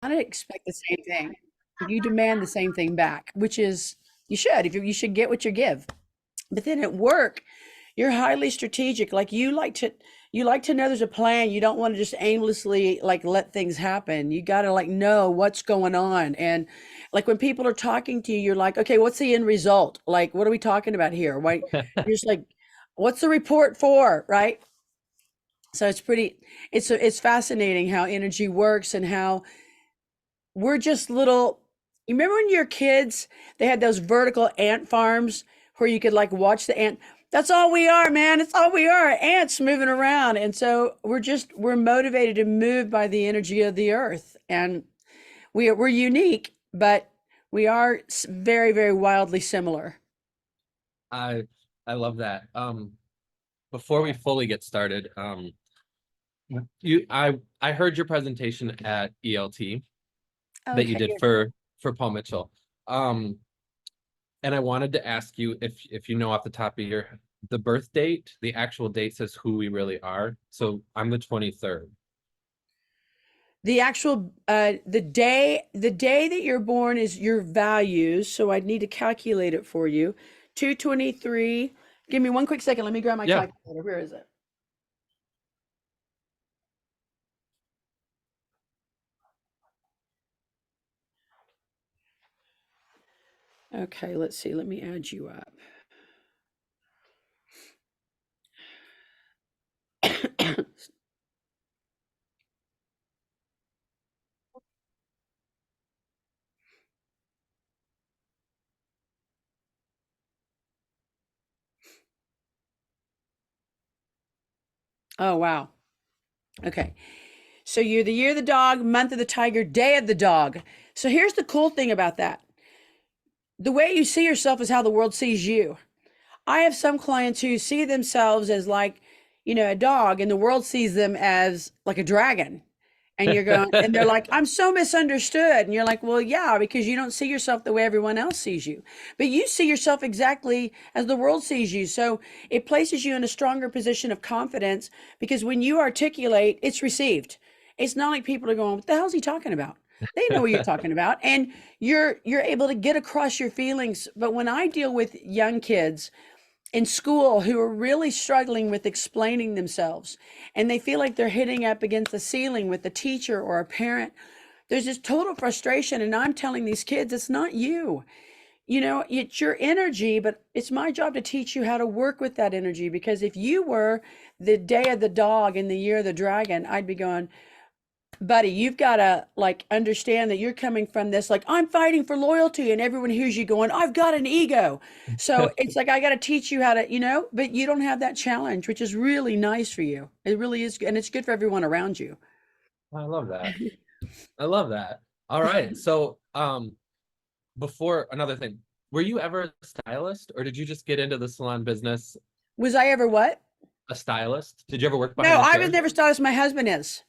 I expect the same thing. You demand the same thing back, which is you should. If you should get what you give. But then at work, you're highly strategic. Like you like to know there's a plan. You don't want to just aimlessly like let things happen. You got to like know what's going on. And like when people are talking to you, you're like, okay, what's the end result? Like, what are we talking about here? Why you're just like, what's the report for? Right. So it's pretty, it's fascinating how energy works and how we're just little. You remember when you're kids, they had those vertical ant farms where you could like watch the ant. That's all we are, man. It's all we are, ants moving around. And so we're motivated to move by the energy of the earth. And we're unique, but we are very, very wildly similar. I I love that. Before we fully get started, I heard your presentation at ELT that you Okay. did for Paul Mitchell. Um, and I wanted to ask you if you know off the top of your the birth date, the actual date says who we really are. So I'm the 23rd. The actual the day that you're born is your values, so I'd need to calculate it for you. 223. Give me one quick second. Let me grab my Yeah. calculator. Where is it? Okay, let's see. Let me add you up. Oh, wow. Okay. So you're the year of the dog, month of the tiger, day of the dog. So here's the cool thing about that. The way you see yourself is how the world sees you. I have some clients who see themselves as like, a dog, and the world sees them as like a dragon. And you're going, and they're like, I'm so misunderstood. And you're like, well, yeah, because you don't see yourself the way everyone else sees you. But you see yourself exactly as the world sees you. So it places you in a stronger position of confidence because when you articulate, it's received. It's not like people are going, what the hell is he talking about? They know what you're talking about. And you're able to get across your feelings. But when I deal with young kids, in school who are really struggling with explaining themselves and they feel like they're hitting up against the ceiling with a teacher or a parent. There's this total frustration. And I'm telling these kids, it's not you. It's your energy, but it's my job to teach you how to work with that energy. Because if you were the day of the dog in the year of the dragon, I'd be going, buddy, you've got to like understand that you're coming from this, like, I'm fighting for loyalty, and everyone hears you going, I've got an ego. So it's like, I got to teach you how to, but you don't have that challenge, which is really nice for you. It really is. And it's good for everyone around you. I love that. I love that. All right. So, before another thing, were you ever a stylist or did you just get into the salon business? Was I ever what? A stylist? Did you ever work No, behind the I was chair? never stylist. My husband is.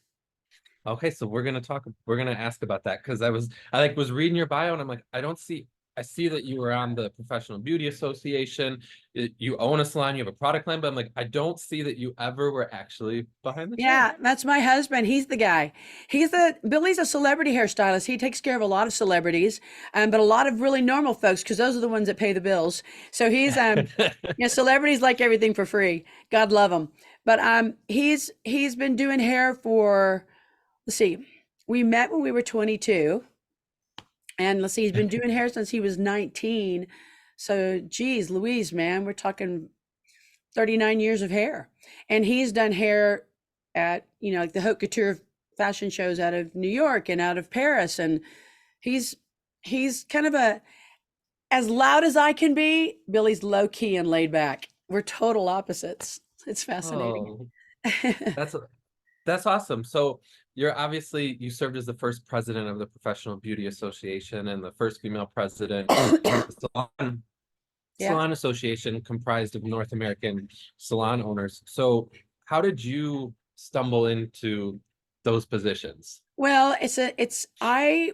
Okay, so we're gonna ask about that because I like was reading your bio and I'm like, I see that you were on the Professional Beauty Association, you own a salon, you have a product line, but I'm like, I don't see that you ever were actually behind the chair. Yeah, that's my husband. He's the guy. Billy's a celebrity hairstylist. He takes care of a lot of celebrities, but a lot of really normal folks because those are the ones that pay the bills. So celebrities like everything for free. God love them. But he's been doing hair for, let's see, we met when we were 22, and let's see, he's been doing hair since he was 19. So, geez, Louise, man, we're talking 39 years of hair. And he's done hair at, like the haute couture fashion shows out of New York and out of Paris. And he's kind of as loud as I can be. Billy's low key and laid back. We're total opposites. It's fascinating. Oh, that's that's awesome. So you served as the first president of the Professional Beauty Association and the first female president of the Yeah. Salon Association comprised of North American salon owners. So how did you stumble into those positions? Well, I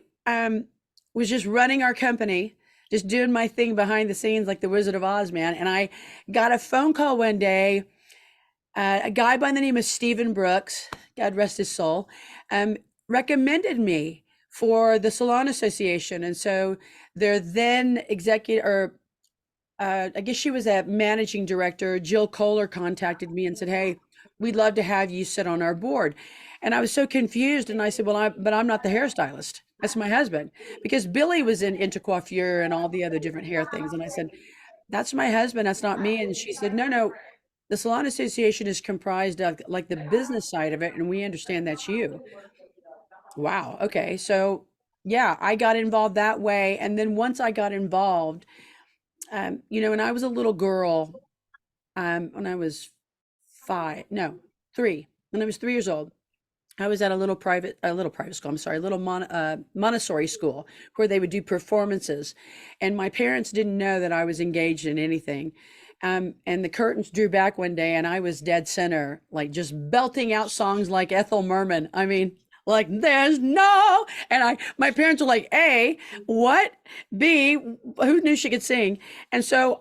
was just running our company, just doing my thing behind the scenes like the Wizard of Oz, man. And I got a phone call one day. A guy by the name of Stephen Brooks, God rest his soul, recommended me for the Salon Association. And so their then executive, or I guess she was a managing director, Jill Kohler, contacted me and said, "Hey, we'd love to have you sit on our board." And I was so confused. And I said, "Well, but I'm not the hairstylist. That's my husband." Because Billy was in intercoiffure and all the other different hair things. And I said, "That's my husband. That's not me." And she said, "No, no, the Salon Association is comprised of like the business side of it. And we understand that's you." Wow. Okay. So, yeah, I got involved that way. And then once I got involved, when I was a little girl, when I was five, no, three, when I was 3 years old, I was at a little private school. I'm sorry, a little Montessori school where they would do performances, and my parents didn't know that I was engaged in anything. And the curtains drew back one day, and I was dead center, like just belting out songs like Ethel Merman. I mean, like there's no, and my parents were like, A, what? B, who knew she could sing? And so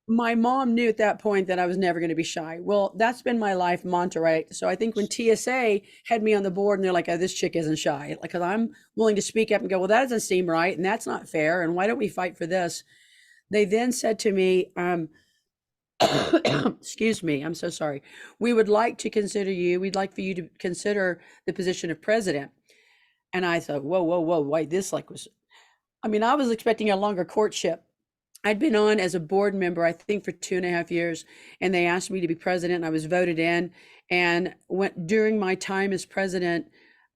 my mom knew at that point that I was never going to be shy. Well, that's been my life mantra, right? So I think when TSA had me on the board and they're like, "Oh, this chick isn't shy," like, because I'm willing to speak up and go, "Well, that doesn't seem right, and that's not fair, and why don't we fight for this?" They then said to me, excuse me, I'm so sorry. "We would like to consider you. We'd like for you to consider the position of president." And I thought, whoa, whoa, whoa, wait, this like was, I mean, I was expecting a longer courtship. I'd been on as a board member, I think, for 2.5 years, and they asked me to be president, and I was voted in. And during my time as president,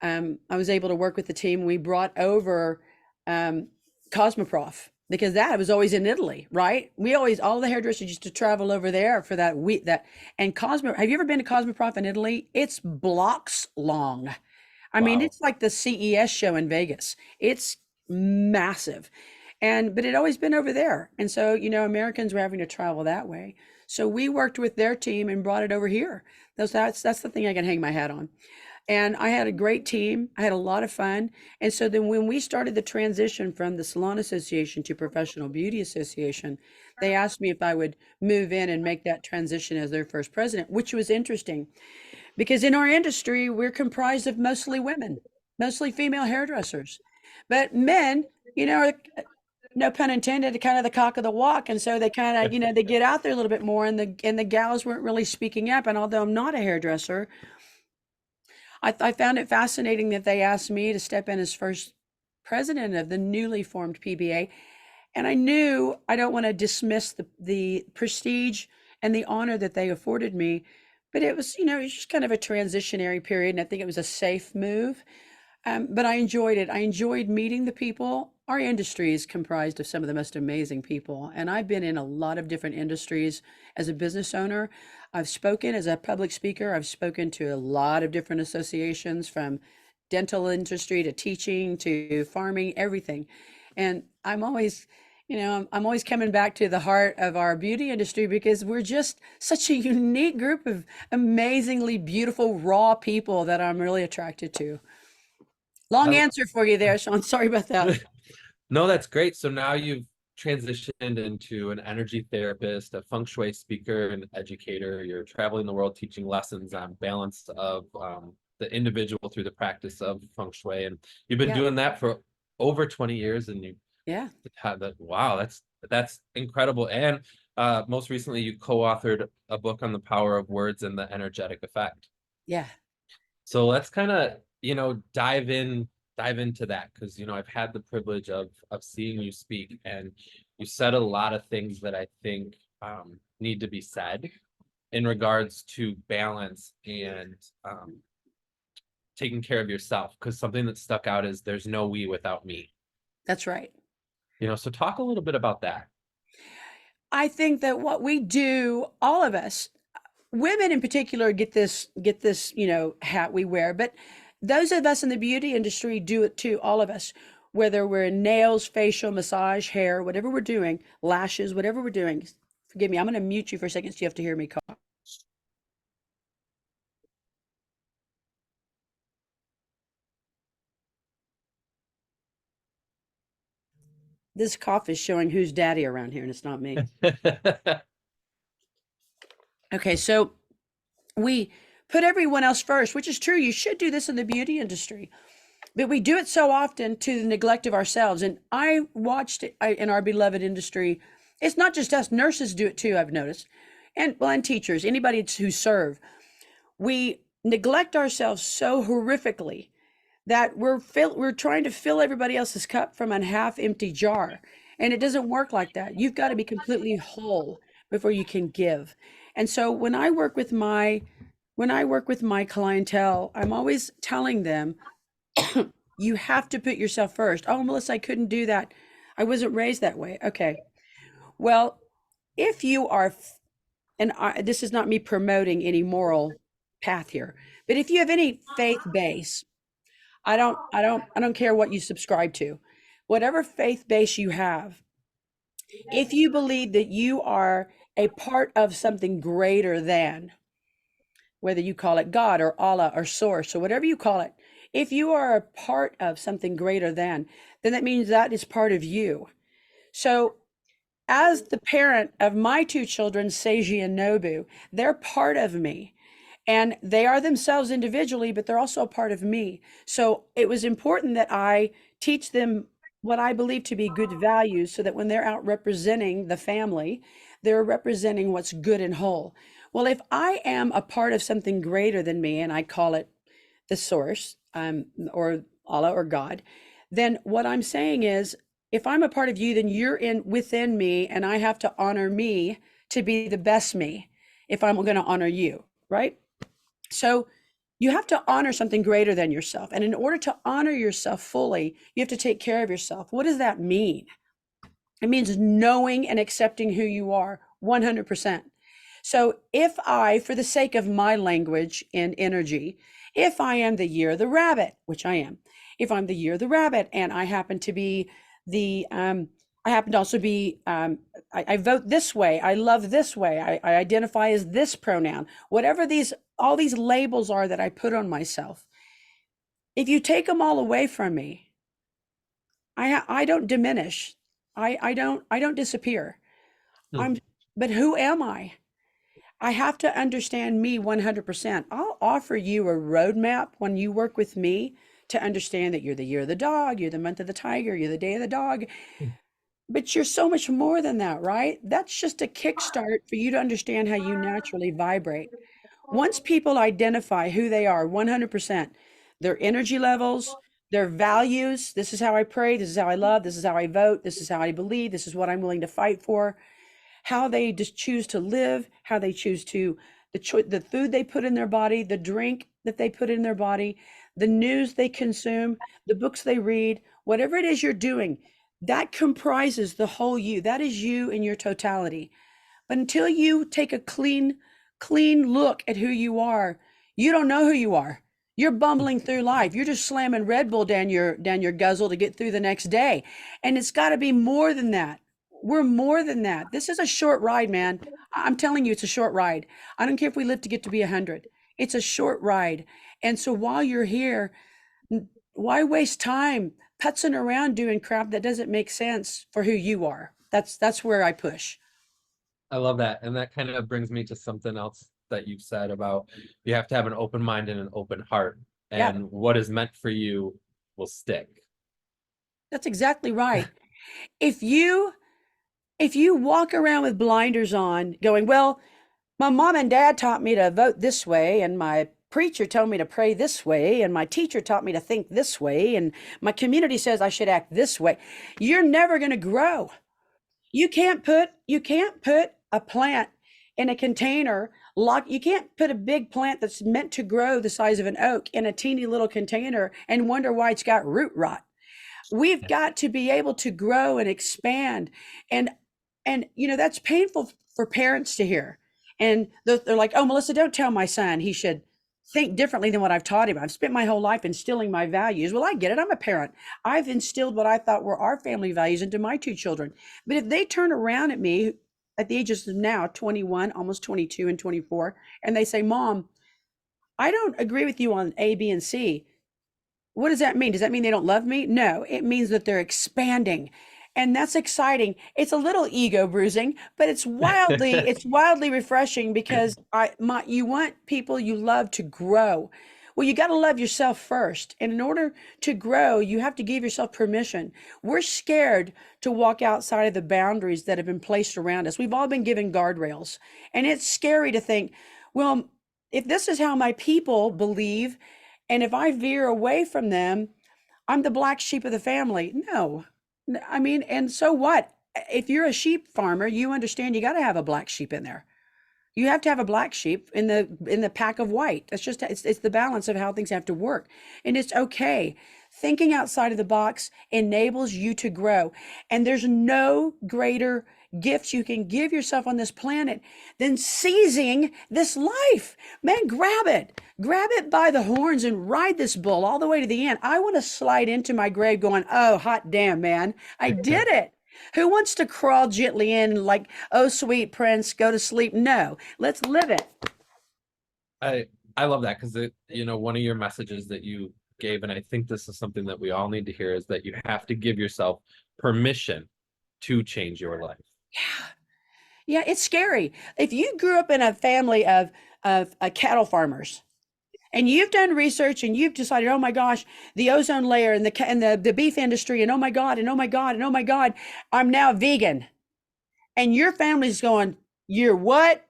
I was able to work with the team. We brought over um, Cosmoprof because that was always in Italy, right? We always, all the hairdressers used to travel over there for that week. And Cosmo, have you ever been to Cosmoprof in Italy? It's blocks long. I mean, Wow. it's like the CES show in Vegas. It's massive. But it always been over there. And so, Americans were having to travel that way. So we worked with their team and brought it over here. That's the thing I can hang my hat on. And I had a great team. I had a lot of fun. And so then when we started the transition from the Salon Association to Professional Beauty Association, they asked me if I would move in and make that transition as their first president, which was interesting because in our industry, we're comprised of mostly women, mostly female hairdressers. But men, are, no pun intended, kind of the cock of the walk. And so they kind of, they get out there a little bit more, and the gals weren't really speaking up. And although I'm not a hairdresser, I found it fascinating that they asked me to step in as first president of the newly formed PBA. And I knew I don't want to dismiss the prestige and the honor that they afforded me, but it was just kind of a transitionary period. And I think it was a safe move. But I enjoyed it. I enjoyed meeting the people. Our industry is comprised of some of the most amazing people. And I've been in a lot of different industries as a business owner. I've spoken as a public speaker. I've spoken to a lot of different associations, from dental industry to teaching to farming, everything. And I'm always coming back to the heart of our beauty industry because we're just such a unique group of amazingly beautiful, raw people that I'm really attracted to. Long I, answer for you there, Sean. Sorry about that. no, that's great. So now you've transitioned into an energy therapist, a Feng Shui speaker, and educator. You're traveling the world teaching lessons on balance of the individual through the practice of Feng Shui. And you've been Yeah. doing that for over 20 years, and you Yeah. had that. Wow, that's incredible. And most recently, you co-authored a book on the power of words and the energetic effect. Yeah. So let's kind of, dive into that, because I've had the privilege of seeing you speak, and you said a lot of things that I think need to be said in regards to balance and taking care of yourself. Because something that stuck out is there's no we without me. That's right. So talk a little bit about that. I think that what we do, all of us, women in particular, get this, hat we wear, but those of us in the beauty industry do it too, all of us, whether we're in nails, facial, massage, hair, whatever we're doing, lashes, whatever we're doing. Forgive me, I'm going to mute you for a second so you have to hear me cough. This cough is showing who's daddy around here, and it's not me. Okay, so we put everyone else first, which is true. You should do this in the beauty industry. But we do it so often to the neglect of ourselves. And I watched it in our beloved industry. It's not just us, nurses do it too, I've noticed. And well, and teachers, anybody who serve, we neglect ourselves so horrifically that we're trying to fill everybody else's cup from a half empty jar. And it doesn't work like that. You've got to be completely whole before you can give. And so when I work with my clientele, I'm always telling them, you have to put yourself first. Oh, Melissa, I couldn't do that. I wasn't raised that way. Okay. Well, if you are, this is not me promoting any moral path here, but if you have any faith base, I don't care what you subscribe to. Whatever faith base you have, if you believe that you are a part of something greater than, whether you call it God or Allah or source or whatever you call it, if you are a part of something greater than, then that means that is part of you. So as the parent of my two children, Seiji and Nobu, they're part of me. And they are themselves individually, but they're also a part of me. So it was important that I teach them what I believe to be good values so that when they're out representing the family, they're representing what's good and whole. Well, if I am a part of something greater than me, and I call it the source, or Allah or God, then what I'm saying is, if I'm a part of you, then you're in within me, and I have to honor me to be the best me if I'm going to honor you, right? So you have to honor something greater than yourself. And in order to honor yourself fully, you have to take care of yourself. What does that mean? It means knowing and accepting who you are 100%. So if I, for the sake of my language and energy, if I am the year of the rabbit, which I am, if I'm the year of the rabbit and I happen to be I happen to also be, I vote this way, I love this way, I identify as this pronoun, whatever all these labels are that I put on myself. If you take them all away from me, I don't diminish. I don't disappear. Hmm. I'm, but who am I? I have to understand me 100%. I'll offer you a roadmap when you work with me to understand that you're the year of the dog, you're the month of the tiger, you're the day of the dog. But you're so much more than that, right? That's just a kickstart for you to understand how you naturally vibrate. Once people identify who they are 100%, their energy levels, their values, this is how I pray, this is how I love, this is how I vote, this is how I believe, this is what I'm willing to fight for, how they just choose to live, how they choose to, the food they put in their body, the drink that they put in their body, the news they consume, the books they read, whatever it is you're doing, that comprises the whole you. That is you in your totality. But until you take a clean look at who you are, you don't know who you are. You're bumbling through life. You're just slamming Red Bull down your guzzle to get through the next day. And it's got to be more than that. We're more than that. This is a short ride, man. I'm telling you, it's a short ride. I don't care if we live to get to be 100. It's a short ride. And so while you're here, why waste time putzing around doing crap that doesn't make sense for who you are? That's where I push. I love that. And that kind of brings me to something else that you've said about you have to have an open mind and an open heart, Yeah, and what is meant for you will stick. that's exactly right. If you if you walk around with blinders on going, well, my mom and dad taught me to vote this way, and my preacher told me to pray this way, and my teacher taught me to think this way, and my community says I should act this way, you're never going to grow. You can't put a plant in a container lock. You can't put a big plant that's meant to grow the size of an oak in a teeny little container and wonder why it's got root rot. We've got to be able to grow and expand. And that's painful for parents to hear. And they're like, oh, Melissa, don't tell my son he should think differently than what I've taught him. I've spent my whole life instilling my values. Well, I get it. I'm a parent. I've instilled what I thought were our family values into my two children. But if they turn around at me at the ages of now 21, almost 22 and 24, and they say, Mom, I don't agree with you on A, B, and C. What does that mean? Does that mean they don't love me? No, it means that they're expanding. And that's exciting. It's a little ego bruising, but it's wildly refreshing because you want people you love to grow. Well, you got to love yourself first. And in order to grow, you have to give yourself permission. We're scared to walk outside of the boundaries that have been placed around us. We've all been given guardrails. And it's scary to think, well, if this is how my people believe, and if I veer away from them, I'm the black sheep of the family. No. I mean, and so what? If you're a sheep farmer, you understand you got to have a black sheep in there. You have to have a black sheep in the pack of white. That's just it's the balance of how things have to work. And it's okay. Thinking outside of the box enables you to grow. And there's no greater gift you can give yourself on this planet than seizing this life. Man, grab it. Grab it by the horns and ride this bull all the way to the end. I want to slide into my grave going, "Oh, hot damn, man. I did it." Who wants to crawl gently in like, "Oh, sweet prince, go to sleep"? No, let's live it. I love that because one of your messages that you gave, and I think this is something that we all need to hear, is that you have to give yourself permission to change your life. Yeah. Yeah, it's scary. If you grew up in a family of cattle farmers and you've done research and you've decided, oh my gosh, the ozone layer and the beef industry, and oh my God, and oh my God, and oh my God, I'm now vegan. And your family's going, "You're what?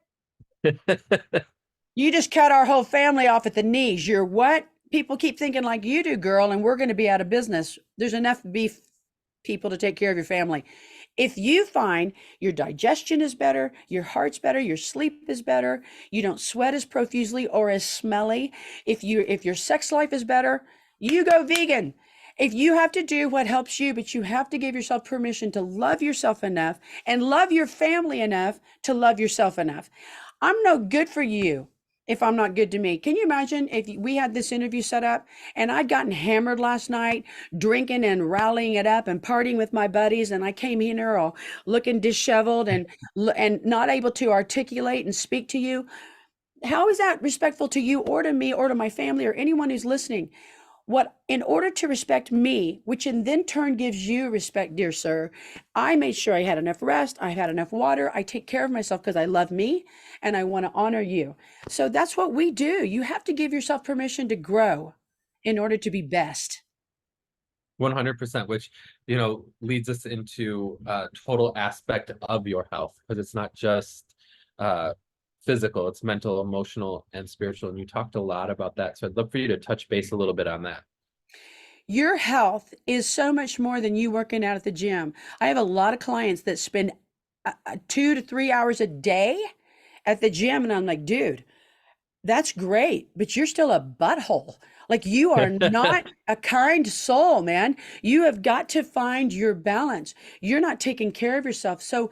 You just cut our whole family off at the knees. You're what?" People keep thinking like you do, girl, and we're going to be out of business. There's enough beef people to take care of your family. If you find your digestion is better, your heart's better, your sleep is better, you don't sweat as profusely or as smelly, if your sex life is better, you go vegan. If you have to do what helps you, but you have to give yourself permission to love yourself enough and love your family enough to love yourself enough. I'm no good for you if I'm not good to me. Can you imagine if we had this interview set up and I'd gotten hammered last night, drinking and rallying it up and partying with my buddies, and I came in here all looking disheveled and not able to articulate and speak to you? How is that respectful to you or to me or to my family or anyone who's listening? What, in order to respect me, which in then turn gives you respect, dear sir, I made sure I had enough rest, I had enough water, I take care of myself because I love me and I want to honor you. So that's what we do. You have to give yourself permission to grow in order to be best. 100%, which leads us into a total aspect of your health, because it's not just uh physical, it's mental, emotional, and spiritual. And you talked a lot about that. So I'd love for you to touch base a little bit on that. Your health is so much more than you working out at the gym. I have a lot of clients that spend 2 to 3 hours a day at the gym, and I'm like, dude, that's great, but you're still a butthole. Like, you are not a kind soul, man. You have got to find your balance. You're not taking care of yourself. So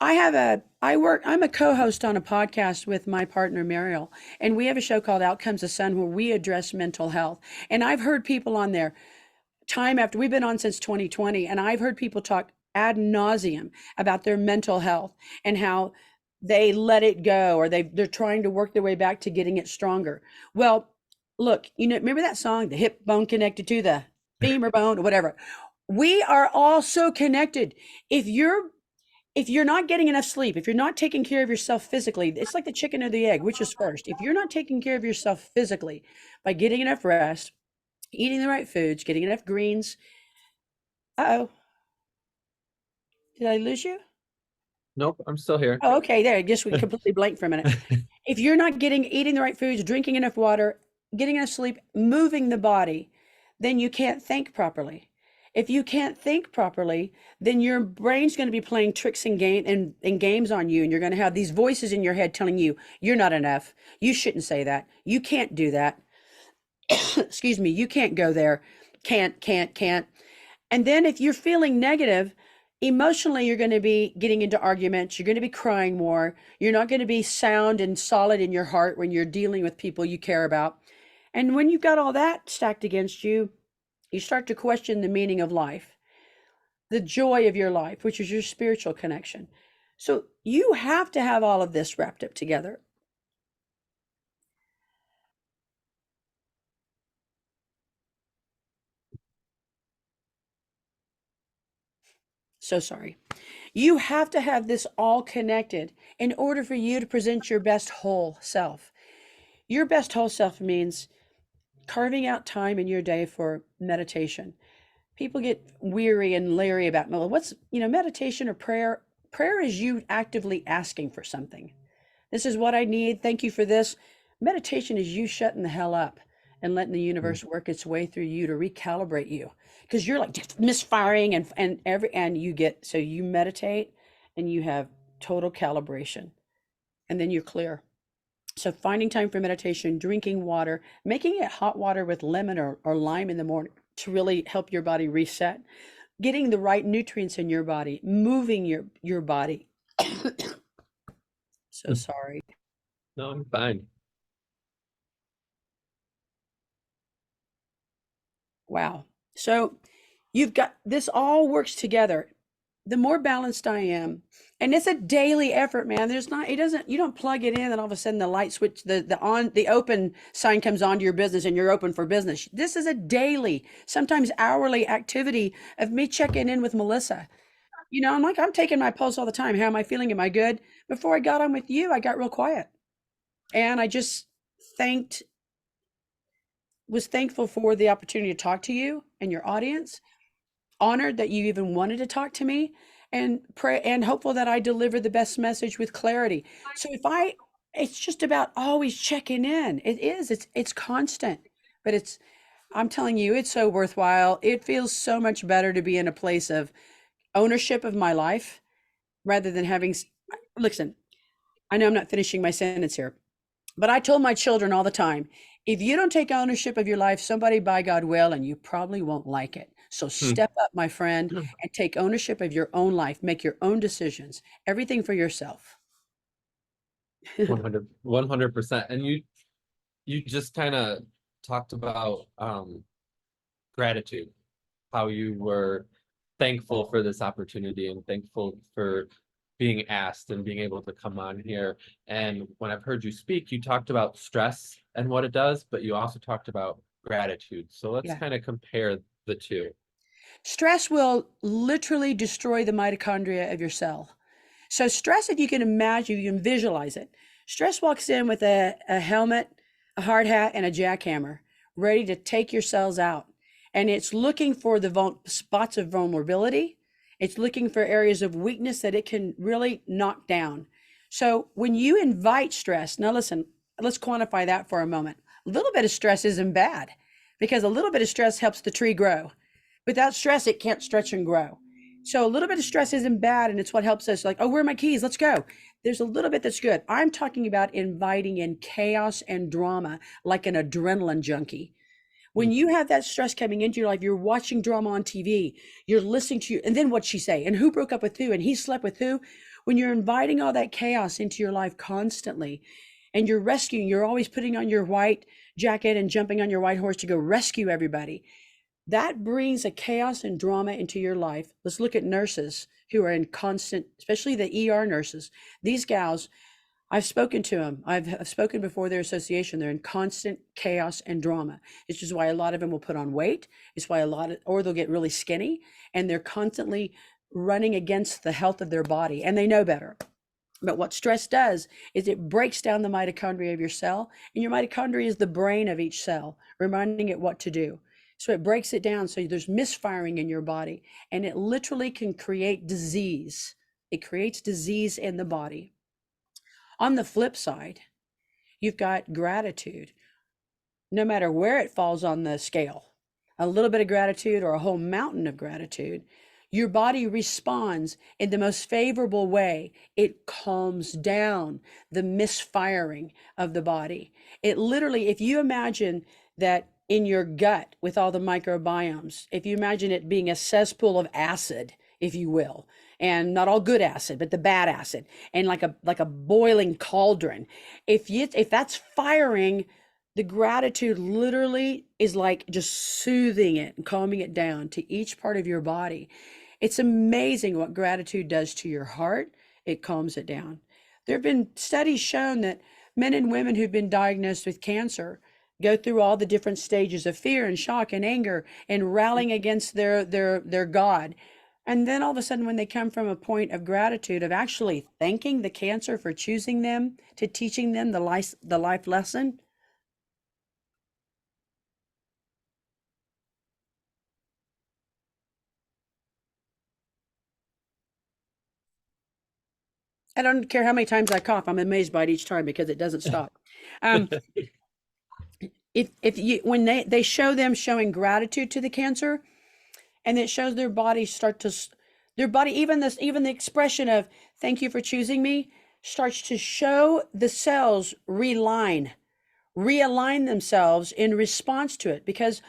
I'm a co-host on a podcast with my partner Mariel, and we have a show called Out Comes the Sun where we address mental health. And I've heard people on there time after we've been on since 2020, and I've heard people talk ad nauseum about their mental health and how they let it go, or they're trying to work their way back to getting it stronger. Well, look, remember that song, "The hip bone connected to the femur bone," or whatever. We are all so connected. If you're if you're not getting enough sleep, if you're not taking care of yourself physically, it's like the chicken or the egg, which is first. If you're not taking care of yourself physically by getting enough rest, eating the right foods, getting enough greens. Uh-oh, did I lose you? Nope, I'm still here. Oh, okay, there. I just went completely blank for a minute. If you're not eating the right foods, drinking enough water, getting enough sleep, moving the body, then you can't think properly. If you can't think properly, then your brain's going to be playing tricks and games on you, and you're going to have these voices in your head telling you you're not enough. You shouldn't say that. You can't do that. Excuse me. You can't go there. Can't. And then if you're feeling negative, emotionally, you're going to be getting into arguments. You're going to be crying more. You're not going to be sound and solid in your heart when you're dealing with people you care about. And when you've got all that stacked against you, you start to question the meaning of life, the joy of your life, which is your spiritual connection. So you have to have all of this wrapped up together. So sorry. You have to have this all connected in order for you to present your best whole self. Your best whole self means carving out time in your day for meditation. People get weary and leery about, well, what's, meditation or prayer. Prayer is you actively asking for something. This is what I need. Thank you for this. Meditation is you shutting the hell up and letting the Mm. universe work its way through you to recalibrate you. Because you're like just misfiring and you get, so you meditate and you have total calibration, and then you're clear. So finding time for meditation, drinking water, making it hot water with lemon or lime in the morning to really help your body reset, getting the right nutrients in your body, moving your body. So sorry. No, I'm fine. Wow. So you've got this all works together. The more balanced I am, and it's a daily effort, man. There's not, it doesn't, you don't plug it in and all of a sudden the light switch, the open sign comes onto your business and you're open for business. This is a daily, sometimes hourly activity of me checking in with Melissa. I'm like, I'm taking my pulse all the time. How am I feeling? Am I good? Before I got on with you, I got real quiet and I just thanked, was thankful for the opportunity to talk to you and your audience, honored that you even wanted to talk to me, and pray and hopeful that I deliver the best message with clarity. So it's just about always checking in. It's constant, but I'm telling you, it's so worthwhile. It feels so much better to be in a place of ownership of my life rather than listen, I know I'm not finishing my sentence here. But I told my children all the time, if you don't take ownership of your life, somebody by God will, and you probably won't like it. So Mm. step up, my friend, and take ownership of your own life. Make your own decisions, everything for yourself. 100%. And you just kind of talked about gratitude, how you were thankful for this opportunity and thankful for being asked and being able to come on here. And when I've heard you speak, you talked about stress and what it does, but you also talked about gratitude. So let's Yeah. kind of compare the two. Stress will literally destroy the mitochondria of your cell. So stress, if you can imagine, you can visualize it. Stress walks in with a helmet, a hard hat, and a jackhammer, ready to take your cells out. And it's looking for the spots of vulnerability. It's looking for areas of weakness that it can really knock down. So when you invite stress, now listen, let's quantify that for a moment. A little bit of stress isn't bad because a little bit of stress helps the tree grow. Without stress, it can't stretch and grow. So a little bit of stress isn't bad, and it's what helps us. Like, oh, where are my keys? Let's go. There's a little bit that's good. I'm talking about inviting in chaos and drama like an adrenaline junkie. When Mm. you have that stress coming into your life, you're watching drama on TV, you're listening to you, and then what'd she say? And who broke up with who? And he slept with who? When you're inviting all that chaos into your life constantly, and you're rescuing, you're always putting on your white jacket and jumping on your white horse to go rescue everybody. That brings a chaos and drama into your life. Let's look at nurses who are in constant, especially the ER nurses. These gals, I've spoken to them. I've spoken before their association. They're in constant chaos and drama. It's just why a lot of them will put on weight. It's why or they'll get really skinny, and they're constantly running against the health of their body, and they know better. But what stress does is it breaks down the mitochondria of your cell, and your mitochondria is the brain of each cell, reminding it what to do. So it breaks it down so there's misfiring in your body, and it literally can create disease. It creates disease in the body. On the flip side, you've got gratitude. No matter where it falls on the scale, a little bit of gratitude or a whole mountain of gratitude, your body responds in the most favorable way. It calms down the misfiring of the body. It literally, if you imagine that in your gut with all the microbiomes, if you imagine it being a cesspool of acid, if you will, and not all good acid, but the bad acid, and like a boiling cauldron, if that's firing, the gratitude literally is like just soothing it and calming it down to each part of your body. It's amazing what gratitude does to your heart. It calms it down. There have been studies shown that men and women who've been diagnosed with cancer go through all the different stages of fear and shock and anger and rallying against their God. And then all of a sudden, when they come from a point of gratitude, of actually thanking the cancer for choosing them, to teaching them the life lesson, I don't care how many times I cough. I'm amazed by it each time because it doesn't stop. Um, if you when they show them showing gratitude to the Cancer, and it shows their body start to their body, even the expression of thank you for choosing me starts to show the cells realign themselves in response to it, because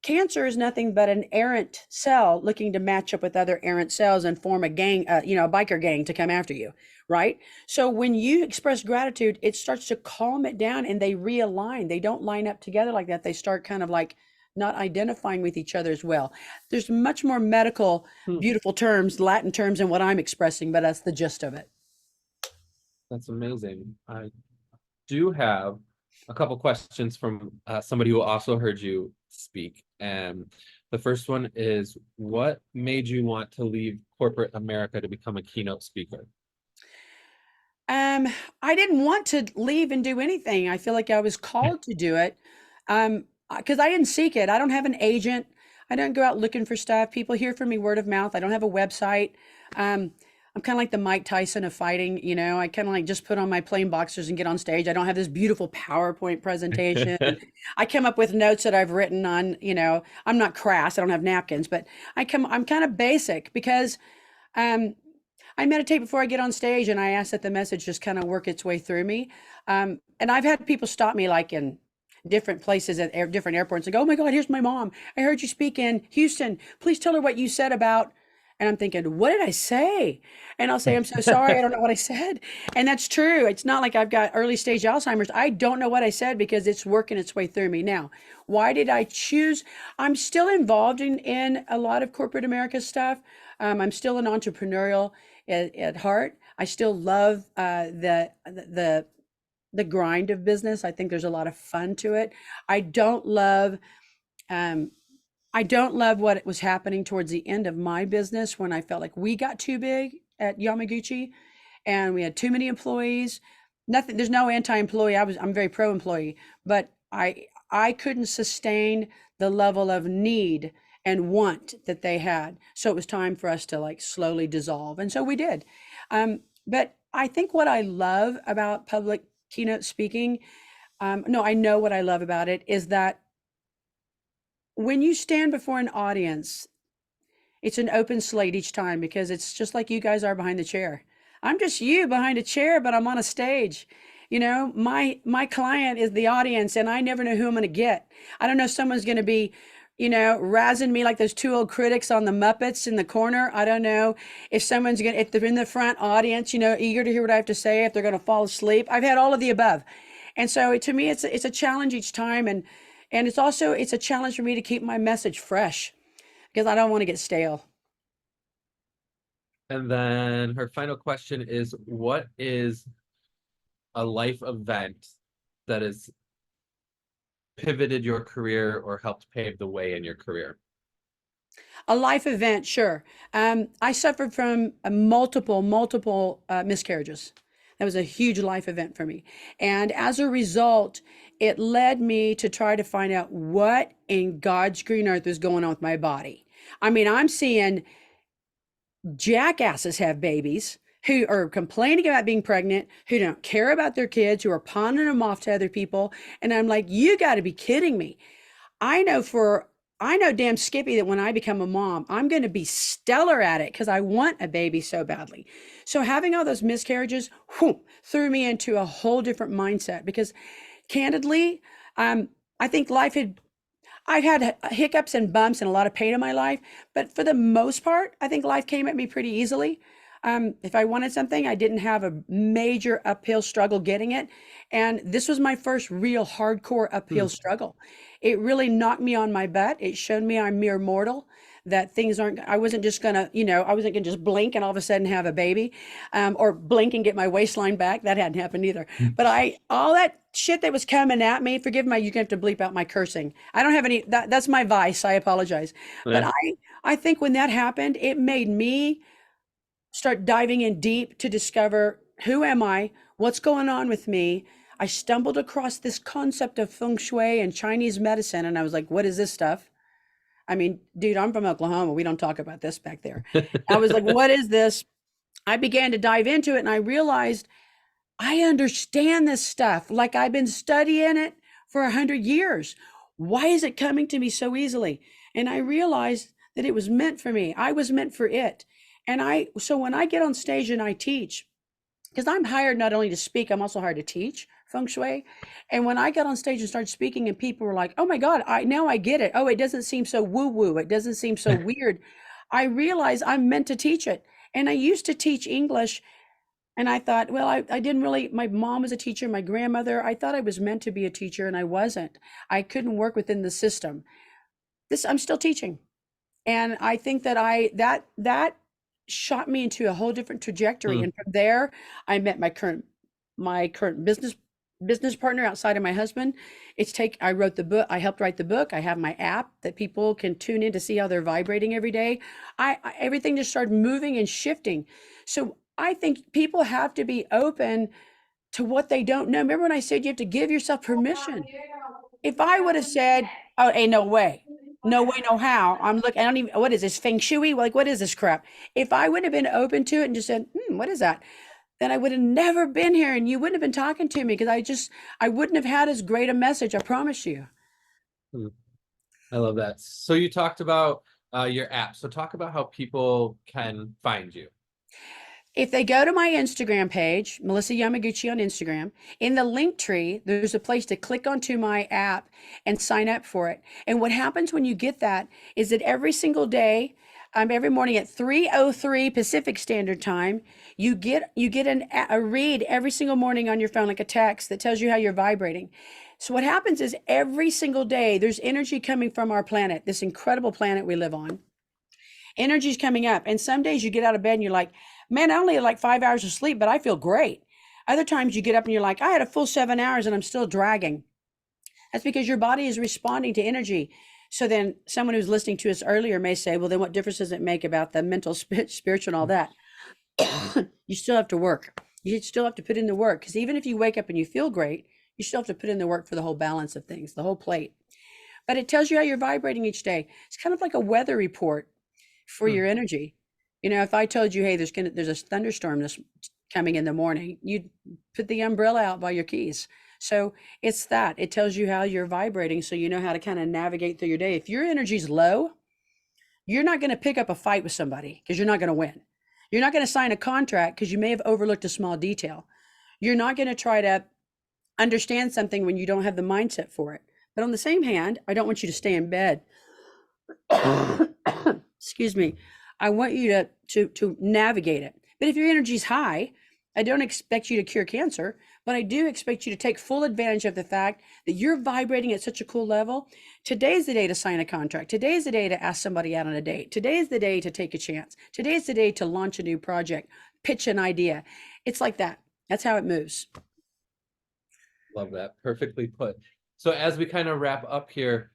Cancer is nothing but an errant cell looking to match up with other errant cells and form a gang, a biker gang to come after you, right? So when you express gratitude, it starts to calm it down and they realign. They don't line up together like that. They start kind of like not identifying with each other as well. There's much more medical, Hmm, beautiful terms, Latin terms than what I'm expressing, but that's the gist of it. that's amazing. I do have a couple questions from somebody who also heard you speak. And the first one is, what made you want to leave corporate America to become a keynote speaker? Um, I didn't want to leave and do anything. I feel like I was called to do it. Because I didn't seek it. I don't have an agent. I don't go out looking for stuff. People hear from me word of mouth. I don't have a website. Um, I'm kind of like the Mike Tyson of fighting, I kind of like just put on my plain boxers and get on stage. I don't have this beautiful PowerPoint presentation. I come up with notes that I've written on, I'm not crass. I don't have napkins, but I'm kind of basic because um, I meditate before I get on stage, and I ask that the message just kind of work its way through me. And I've had people stop me like in different places at different airports and go, "Oh my God, here's my mom. I heard you speak in Houston. Please tell her what you said about." And I'm thinking, what did I say? And I'll say, "I'm so sorry. I don't know what I said." And that's true. It's not like I've got early stage Alzheimer's. I don't know what I said because it's working its way through me now. Why did I choose? I'm still involved in a lot of corporate America stuff. I'm still an entrepreneurial at heart. I still love the grind of business. I think there's a lot of fun to it. I don't love um, I don't love what was happening towards the end of my business when I felt like we got too big at Yamaguchi and we had too many employees. Nothing, there's no anti-employee. I'm very pro-employee, but I couldn't sustain the level of need and want that they had. So it was time for us to like slowly dissolve. And so we did. But I think what I love about public keynote speaking, no, I know what I love about it is that when you stand before an audience, it's an open slate each time because it's just like you guys are behind the chair. I'm just you behind a chair, but I'm on a stage. My client is the audience, and I never know who I'm going to get. I don't know if someone's going to be, razzing me like those two old critics on the Muppets in the corner. I don't know if they're in the front audience, eager to hear what I have to say, if they're going to fall asleep. I've had all of the above. And so to me, it's a challenge each time. And it's a challenge for me to keep my message fresh because I don't want to get stale. And then her final question is, what is a life event that has pivoted your career or helped pave the way in your career? A life event, sure. I suffered from multiple miscarriages. That was a huge life event for me. And as a result, it led me to try to find out what in God's green earth is going on with my body. I mean, I'm seeing jackasses have babies who are complaining about being pregnant, who don't care about their kids, who are pawning them off to other people. And I'm like, you got to be kidding me. I know for I know damn Skippy that when I become a mom, I'm going to be stellar at it because I want a baby so badly. So having all those miscarriages threw me into a whole different mindset because candidly, I think I've had hiccups and bumps and a lot of pain in my life, but for the most part, I think life came at me pretty easily. If I wanted something, I didn't have a major uphill struggle getting it. And this was my first real hardcore Hmm. uphill struggle. It really knocked me on my butt. It showed me I'm mere mortal, that things aren't, I wasn't just gonna, I wasn't gonna just blink and all of a sudden have a baby, or blink and get my waistline back. That hadn't happened either. But all that shit that was coming at me, forgive my, you can have to bleep out my cursing. I don't have any, that's my vice. I apologize. But Yeah. I think when that happened, it made me start diving in deep to discover who am I? What's going on with me? I stumbled across this concept of Feng Shui and Chinese medicine, and I was like, what is this stuff? I mean, dude, I'm from Oklahoma. We don't talk about this back there. I was like, what is this? I began to dive into it and I realized I understand this stuff like I've been studying it for 100 years. Why is it coming to me so easily? And I realized that it was meant for me. I was meant for it. So when I get on stage and I teach, because I'm hired not only to speak, I'm also hired to teach Feng Shui. And when I got on stage and started speaking, and people were like, "Oh my God, I get it. Oh, it doesn't seem so woo woo. It doesn't seem so weird." I realized I'm meant to teach it. And I used to teach English, and I thought, well, I didn't really. My mom was a teacher, my grandmother. I thought I was meant to be a teacher, and I wasn't. I couldn't work within the system. I'm still teaching. And I think that that shot me into a whole different trajectory. Hmm. And from there, I met my current business partner outside of my husband. I wrote the book, I helped write the book. I have my app that people can tune in to see how they're vibrating every day. Everything just started moving and shifting. So I think people have to be open to what they don't know. Remember when I said you have to give yourself permission? If I would have said, "Oh, ain't no way, no way, no how," I'm looking. I don't even. What is this Feng Shui? Like, what is this crap? If I would have been open to it and just said, "What is that?" Then I would have never been here, and you wouldn't have been talking to me because I wouldn't have had as great a message. I promise you. Hmm. I love that. So you talked about your app. So talk about how people can find you. If they go to my Instagram page, Melissa Yamaguchi on Instagram, in the link tree, there's a place to click onto my app and sign up for it. And what happens when you get that is that every single day, every morning at 3:03 Pacific Standard Time, you get a read every single morning on your phone, like a text that tells you how you're vibrating. So what happens is every single day, there's energy coming from our planet, this incredible planet we live on. Energy's coming up. And some days you get out of bed and you're like, man, I only had like 5 hours of sleep, but I feel great. Other times you get up and you're like, I had a full 7 hours and I'm still dragging. That's because your body is responding to energy. So then someone who's listening to us earlier may say, well, then what difference does it make about the mental, spiritual, and all that? You still have to work. You still have to put in the work because even if you wake up and you feel great, you still have to put in the work for the whole balance of things, the whole plate. But it tells you how you're vibrating each day. It's kind of like a weather report for Hmm. your energy. If I told you, hey, there's a thunderstorm this coming in the morning, you'd put the umbrella out by your keys. So it's that. It tells you how you're vibrating so you know how to kind of navigate through your day. If your energy's low, you're not going to pick up a fight with somebody because you're not going to win. You're not going to sign a contract because you may have overlooked a small detail. You're not going to try to understand something when you don't have the mindset for it. But on the same hand, I don't want you to stay in bed. Excuse me. I want you to navigate it. But if your energy's high, I don't expect you to cure cancer, but I do expect you to take full advantage of the fact that you're vibrating at such a cool level. Today's the day to sign a contract. Today's the day to ask somebody out on a date. Today's the day to take a chance. Today's the day to launch a new project, pitch an idea. It's like that. That's how it moves. Love that. Perfectly put. So as we kind of wrap up here,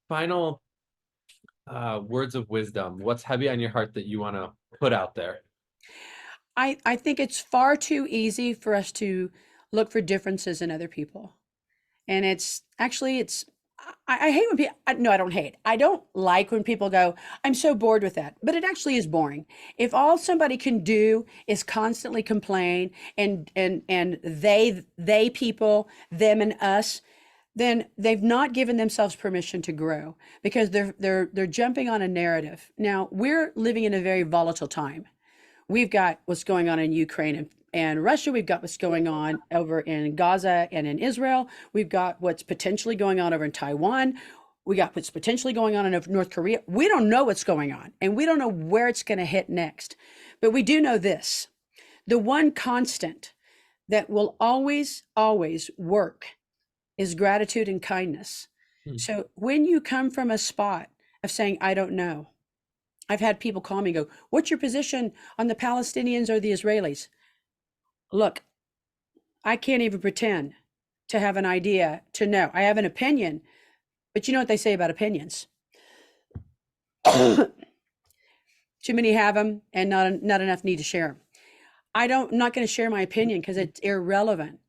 final words of wisdom. What's heavy on your heart that you want to put out there? I think it's far too easy for us to look for differences in other people. And I hate when people, no, I don't hate. I don't like when people go, I'm so bored with that. But it actually is boring. If all somebody can do is constantly complain and they people, them and us, then they've not given themselves permission to grow because they're jumping on a narrative. Now, we're living in a very volatile time. We've got what's going on in Ukraine and Russia. We've got what's going on over in Gaza and in Israel. We've got what's potentially going on over in Taiwan. We got what's potentially going on in North Korea. We don't know what's going on, and we don't know where it's going to hit next. But we do know this: the one constant that will always, always work is gratitude and kindness. Hmm. So when you come from a spot of saying, I don't know, I've had people call me and go, what's your position on the Palestinians or the Israelis? Look, I can't even pretend to have an idea to know. I have an opinion, but you know what they say about opinions? Too many have them and not enough need to share them. I'm not going to share my opinion because it's irrelevant.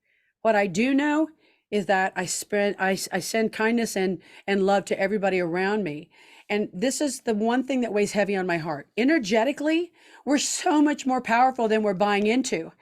What I do know is that I send kindness and love to everybody around me. And this is the one thing that weighs heavy on my heart. Energetically, we're so much more powerful than we're buying into.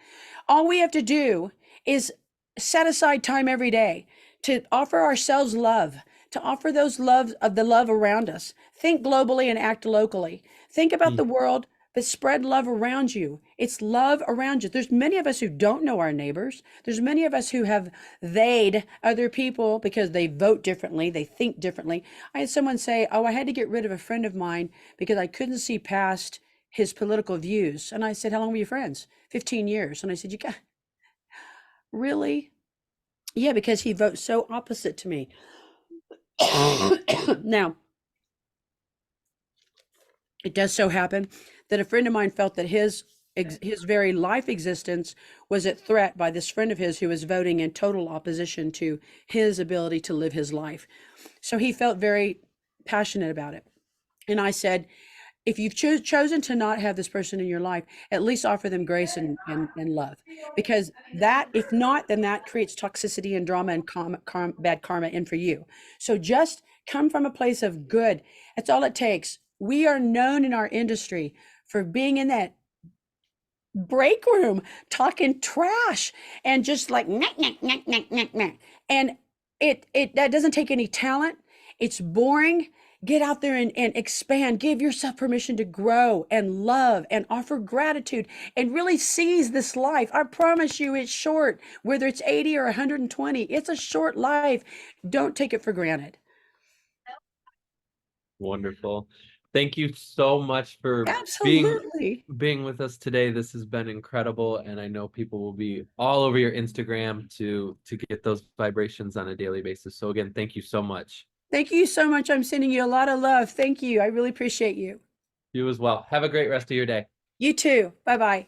All we have to do is set aside time every day to offer ourselves love, to offer those love of the love around us. Think globally and act locally. Think about the world, but spread love around you. It's love around you. There's many of us who don't know our neighbors. There's many of us who have they'd other people because they vote differently, they think differently. I had someone say, "Oh, I had to get rid of a friend of mine because I couldn't see past his political views." And I said, "How long were you friends?" 15 years. And I said, "You got really?" Yeah, because he votes so opposite to me. Now, it does so happen that a friend of mine felt that his very life existence was at threat by this friend of his who was voting in total opposition to his ability to live his life. So he felt very passionate about it. And I said, if you've chosen to not have this person in your life, at least offer them grace and love. Because that, if not, then that creates toxicity and drama and bad karma in for you. So just come from a place of good. That's all it takes. We are known in our industry for being in that break room talking trash and just like and it that doesn't take any talent. It's boring. Get out there and expand. Give yourself permission to grow and love and offer gratitude and really seize this life. I promise you it's short, whether it's 80 or 120. It's a short life. Don't take it for granted. Wonderful. Thank you so much for Absolutely. being with us today. This has been incredible, and I know people will be all over your Instagram to get those vibrations on a daily basis. So again, thank you so much. Thank you so much. I'm sending you a lot of love. Thank you. I really appreciate you. You as well. Have a great rest of your day. You too. Bye bye.